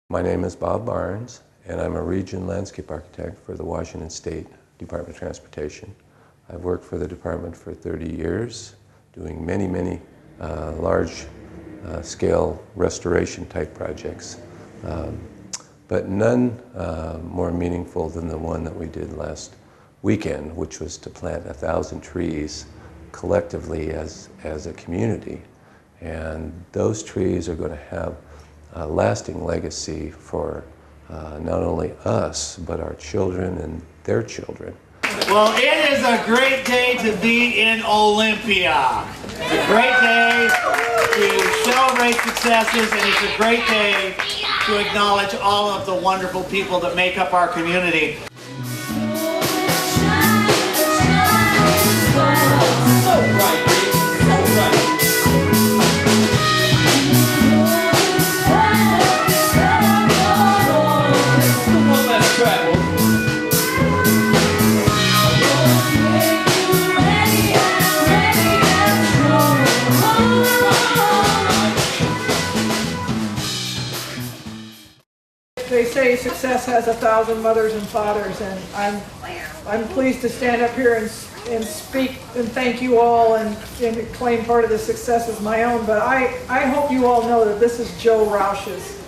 My name is Bob Barnes, and I'm a region landscape architect for the Washington State Department of Transportation. I've worked for the department for 30 years, doing many large-scale restoration type projects, but none more meaningful than the one that we did last weekend, which was to plant 1,000 trees collectively as a community. And those trees are going to have a lasting legacy for not only us, but our children and their children. Well, it is a great day to be in Olympia. It's a great day to celebrate successes, and it's a great day to acknowledge all of the wonderful people that make up our community. They say success has 1,000 mothers and fathers, and I'm pleased to stand up here and speak and thank you all and claim part of the success as my own. But I hope you all know that this is Joe Roush's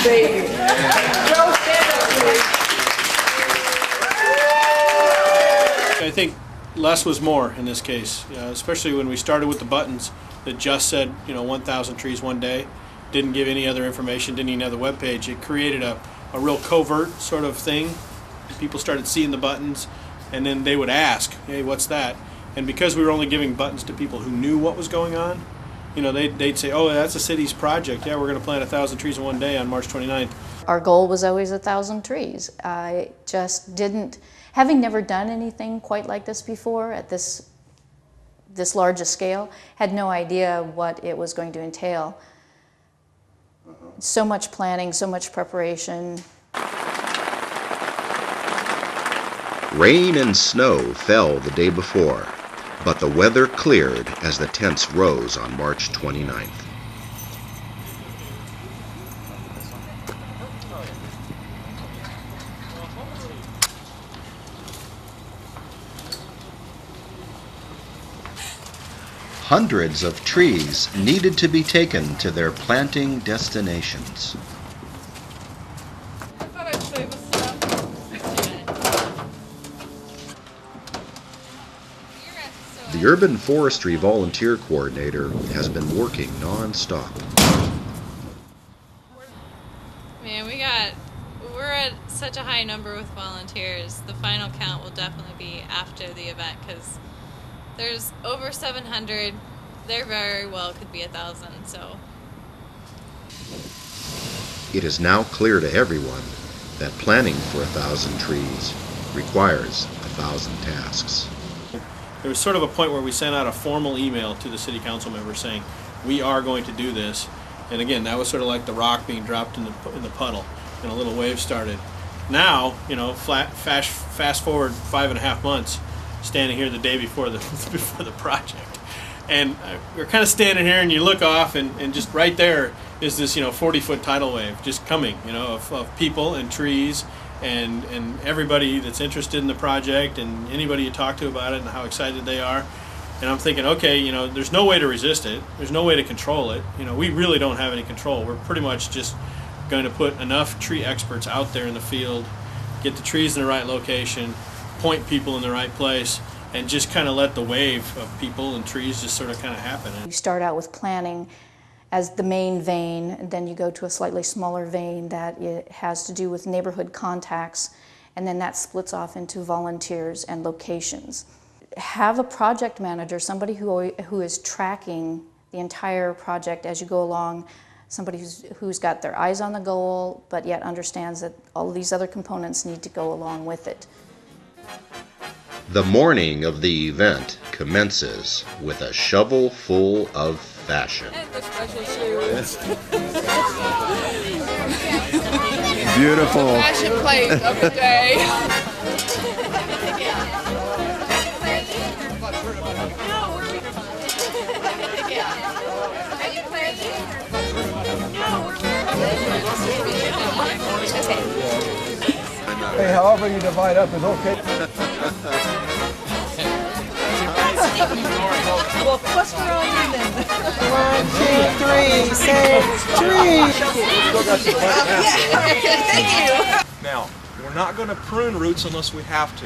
baby. Joe, stand up, please. I think less was more in this case, especially when we started with the buttons that just said, 1,000 trees one day. Didn't give any other information, didn't even have the webpage. It created a real covert sort of thing. People started seeing the buttons, and then they would ask, hey, what's that? And because we were only giving buttons to people who knew what was going on, they'd say, oh, that's the city's project. Yeah, we're going to plant 1,000 trees in one day on March 29th. Our goal was always 1,000 trees. I just didn't, having never done anything quite like this before at this large a scale, had no idea what it was going to entail. So much planning, so much preparation. Rain and snow fell the day before, but the weather cleared as the tents rose on March 29th. Hundreds of trees needed to be taken to their planting destinations. The Urban Forestry Volunteer Coordinator has been working non-stop. Man, we're at such a high number with volunteers. The final count will definitely be after the event because there's over 700. There very well could be 1,000, so. It is now clear to everyone that planning for 1,000 trees requires 1,000 tasks. There was sort of a point where we sent out a formal email to the city council members saying, we are going to do this. And again, that was sort of like the rock being dropped in the puddle, and a little wave started. Now, fast forward 5.5 months, standing here the day before the project, and we're kind of standing here, and you look off, and just right there is this 40-foot tidal wave just coming, of people and trees and everybody that's interested in the project and anybody you talk to about it and how excited they are. And I'm thinking, okay, there's no way to resist it. There's no way to control it. We really don't have any control. We're pretty much just going to put enough tree experts out there in the field, get the trees in the right location, point people in the right place, and just kind of let the wave of people and trees just sort of kind of happen. You start out with planning as the main vein, and then you go to a slightly smaller vein that it has to do with neighborhood contacts, and then that splits off into volunteers and locations. Have a project manager, somebody who is tracking the entire project as you go along, somebody who's got their eyes on the goal, but yet understands that all these other components need to go along with it. The morning of the event commences with a shovel full of fashion. Beautiful. Fashion plate of the day. Hey, however you divide up is okay. Well, cluster on in then. 1, 2, 3, say tree. Thank you. Now, we're not going to prune roots unless we have to.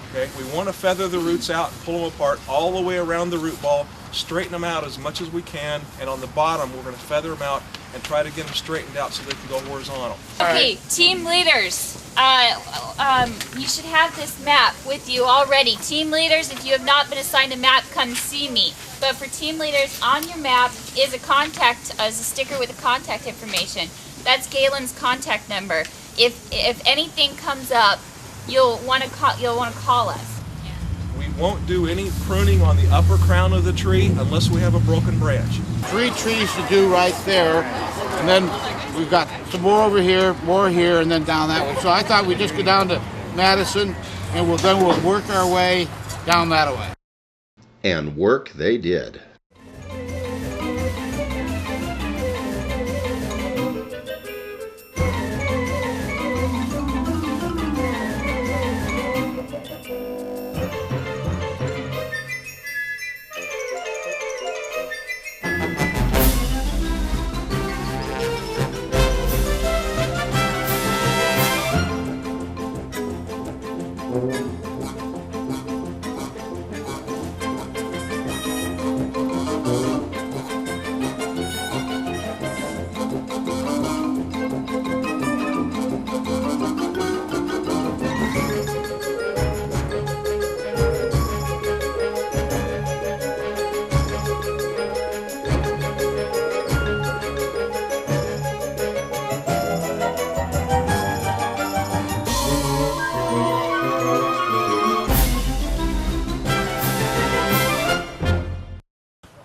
Okay? We want to feather the roots out, pull them apart all the way around the root ball, straighten them out as much as we can, and on the bottom we're going to feather them out and try to get them straightened out so they can go horizontal. Okay, team leaders, you should have this map with you already. Team leaders, if you have not been assigned a map, come see me. But for team leaders, on your map is a sticker with the contact information. That's Galen's contact number. If anything comes up, you'll want to call us. We won't do any pruning on the upper crown of the tree unless we have a broken branch. 3 trees to do right there, and then we've got some more over here, more here, and then down that way. So I thought we'd just go down to Madison, and we'll work our way down that way. And work they did.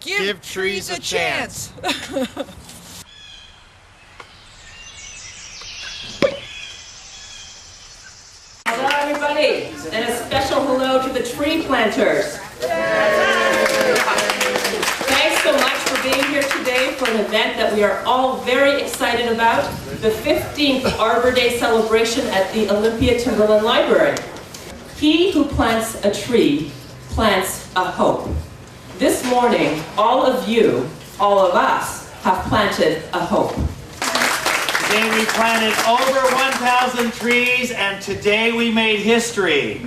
Give trees a chance. Hello everybody, and a special hello to the tree planters. Thanks so much for being here today for an event that we are all very excited about, the 15th Arbor Day celebration at the Olympia Timberland Library. He who plants a tree plants a hope. This morning, all of you, all of us, have planted a hope. Today we planted over 1,000 trees, and today we made history.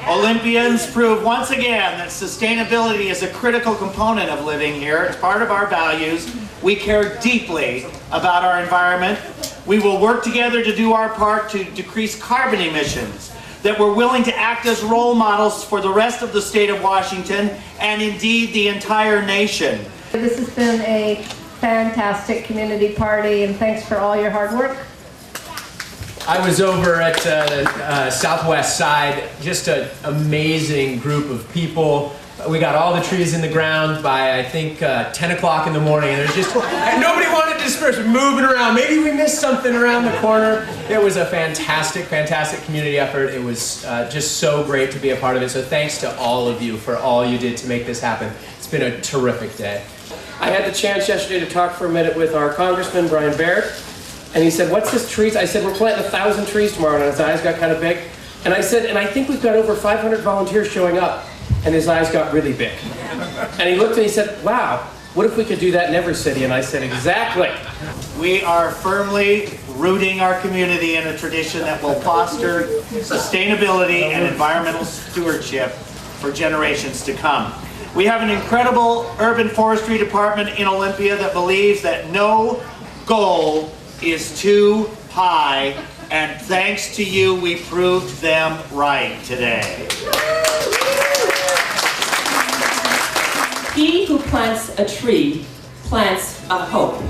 Olympians prove once again that sustainability is a critical component of living here. It's part of our values. We care deeply about our environment. We will work together to do our part to decrease carbon emissions, that we're willing to act as role models for the rest of the state of Washington and indeed the entire nation. This has been a fantastic community party, and thanks for all your hard work. I was over at the southwest side, just an amazing group of people. We got all the trees in the ground by, I think, 10 o'clock in the morning, and there's just, nobody wanted to disperse, moving around. Maybe we missed something around the corner. It was a fantastic, fantastic community effort. It was just so great to be a part of it. So thanks to all of you for all you did to make this happen. It's been a terrific day. I had the chance yesterday to talk for a minute with our Congressman, Brian Baird, and he said, what's this trees? I said, we're planting 1,000 trees tomorrow, and his eyes got kind of big. And I said, and I think we've got over 500 volunteers showing up. And his eyes got really big. And he looked and he said, wow, what if we could do that in every city? And I said, exactly. We are firmly rooting our community in a tradition that will foster sustainability and environmental stewardship for generations to come. We have an incredible urban forestry department in Olympia that believes that no goal is too high, and thanks to you, we proved them right today. He who plants a tree plants a hope.